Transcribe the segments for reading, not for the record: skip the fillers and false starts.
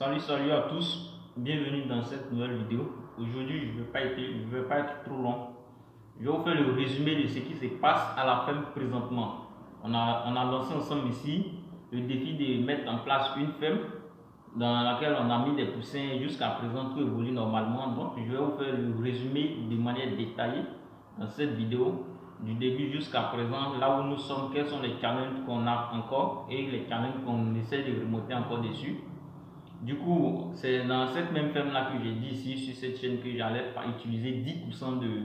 Salut à tous, bienvenue dans cette nouvelle vidéo. Aujourd'hui, je ne vais pas être trop long. Je vais vous faire le résumé de ce qui se passe à la ferme présentement. On a lancé ensemble ici le défi de mettre en place une ferme dans laquelle on a mis des poussins jusqu'à présent, tout évolue normalement. Donc, je vais vous faire le résumé de manière détaillée dans cette vidéo, du début jusqu'à présent, là où nous sommes, quels sont les challenges qu'on a encore et les challenges qu'on essaie de remonter encore dessus. Du coup, c'est dans cette même ferme-là que j'ai dit ici sur cette chaîne que j'allais utiliser 10% de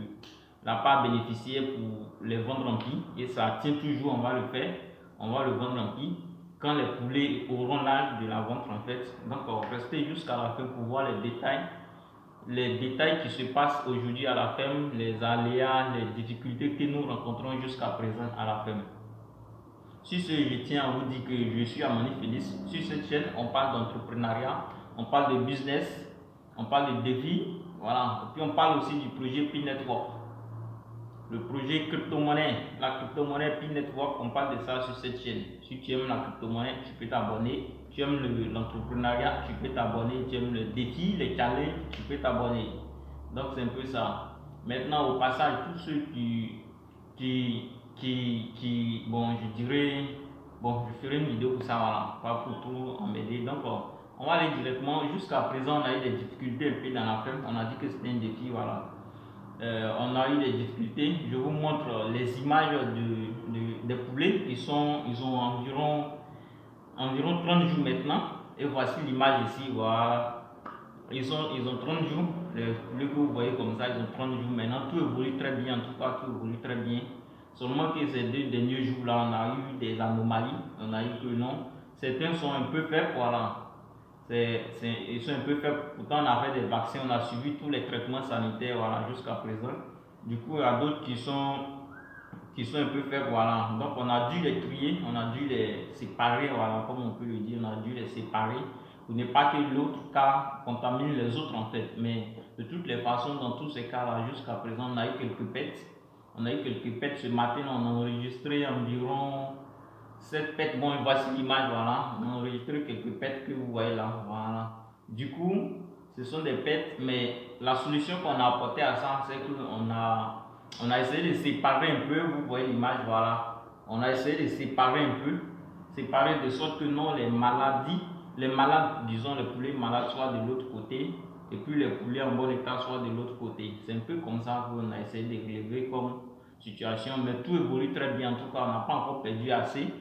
la part bénéficiaire pour les vendre en pis. Et ça tient toujours, on va le faire. On va le vendre en pis quand les poulets auront l'âge de la vente en fait. Donc, restez jusqu'à la fin pour voir les détails qui se passent aujourd'hui à la ferme, les aléas, les difficultés que nous rencontrons jusqu'à présent à la ferme. Sur ce, je tiens à vous dire que je suis Amani Félix. Sur cette chaîne, on parle d'entrepreneuriat, on parle de business, on parle de défis, voilà. Et puis on parle aussi du projet Pi Network. Le projet crypto-monnaie, la crypto-monnaie Pi Network, on parle de ça sur cette chaîne. Si tu aimes la crypto-monnaie, tu peux t'abonner. Tu aimes l'entrepreneuriat, tu peux t'abonner. Tu aimes le défi, les challenges, tu peux t'abonner. Donc c'est un peu ça. Maintenant, au passage, tous ceux bon, je dirais, bon, je ferai une vidéo pour ça, voilà, pas pour tout emmêler. Donc, on va aller directement. Jusqu'à présent, on a eu des difficultés un peu dans la ferme. On a dit que c'était un défi, voilà. On a eu des difficultés. Je vous montre les images des poulets. Ils ont environ 30 jours maintenant. Et voici l'image ici, voilà. Ils ont 30 jours. Les poulets que vous voyez comme ça, ils ont 30 jours maintenant. Tout évolue très bien, en tout cas, tout évolue très bien. Seulement que ces 2 derniers jours-là, on a eu des anomalies. On a eu que non. Certains sont un peu faibles, voilà. Ils sont un peu faibles. Pourtant, on a fait des vaccins, on a suivi tous les traitements sanitaires, voilà, jusqu'à présent. Du coup, il y a d'autres qui sont un peu faibles, voilà. Donc, on a dû les trier, on a dû les séparer, voilà, comme on peut le dire, on a dû les séparer pour ne pas que l'autre cas contamine les autres, en fait. Mais de toutes les façons, dans tous ces cas-là, jusqu'à présent, on a eu quelques pets. On a eu quelques pets ce matin, on a enregistré environ 7 pets. Bon, voici l'image, voilà. On a enregistré quelques pets que vous voyez là, voilà. Du coup, ce sont des pets, mais la solution qu'on a apportée à ça, c'est qu'on a essayé de séparer un peu, vous voyez l'image, voilà. On a essayé de séparer un peu, séparer de sorte que non, les malades, disons les poulets malades soient de l'autre côté, et puis les poulets en bon état soient de l'autre côté. C'est un peu comme ça qu'on a essayé de relever comme situation, mais tout évolue très bien. En tout cas, on n'a pas encore perdu assez,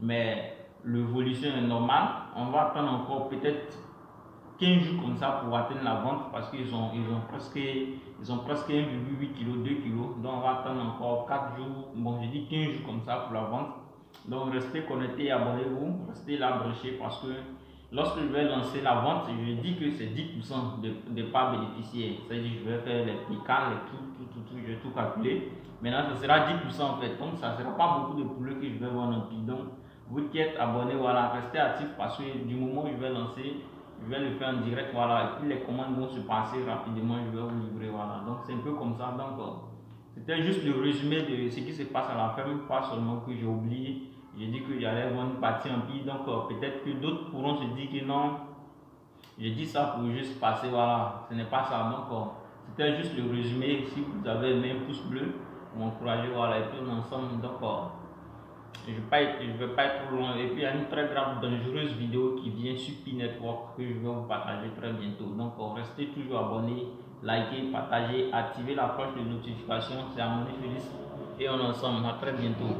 mais l'évolution est normale. On va attendre encore peut-être 15 jours comme ça pour atteindre la vente parce qu'ils ont presque 1,8 kg, 2 kg. Donc on va attendre encore 4 jours, bon je dis 15 jours comme ça pour la vente. Donc restez connectés, abonnez-vous, restez là branchés parce que lorsque je vais lancer la vente, je dis que c'est 10% de parts bénéficiaires. C'est-à-dire je vais faire les picards, tout, je vais tout calculer. Maintenant, ce sera 10% en fait. Donc, ça ne sera pas beaucoup de poulets que je vais vendre en prix. Donc, vous qui êtes abonnés, voilà, restez actifs parce que du moment où je vais lancer, je vais le faire en direct, voilà. Et puis, les commandes vont se passer rapidement, je vais vous livrer, voilà. Donc, c'est un peu comme ça. Donc, c'était juste le résumé de ce qui se passe à la ferme, pas seulement que j'ai oublié. J'ai dit que j'allais vendre une partie en prix. Donc, peut-être que d'autres pourront se dire que non, je dis ça pour juste passer, voilà. Ce n'est pas ça. Donc, c'était juste le résumé. Si vous avez aimé un pouce bleu, m'encourager, voilà, et puis on est ensemble. Donc, je ne vais pas être trop long. Et puis, il y a une très grave, dangereuse vidéo qui vient sur Pi Network que je vais vous partager très bientôt. Donc, restez toujours abonnés, likez, partagez, activez la cloche de notification. C'est Amani Félix et on est ensemble. À très bientôt.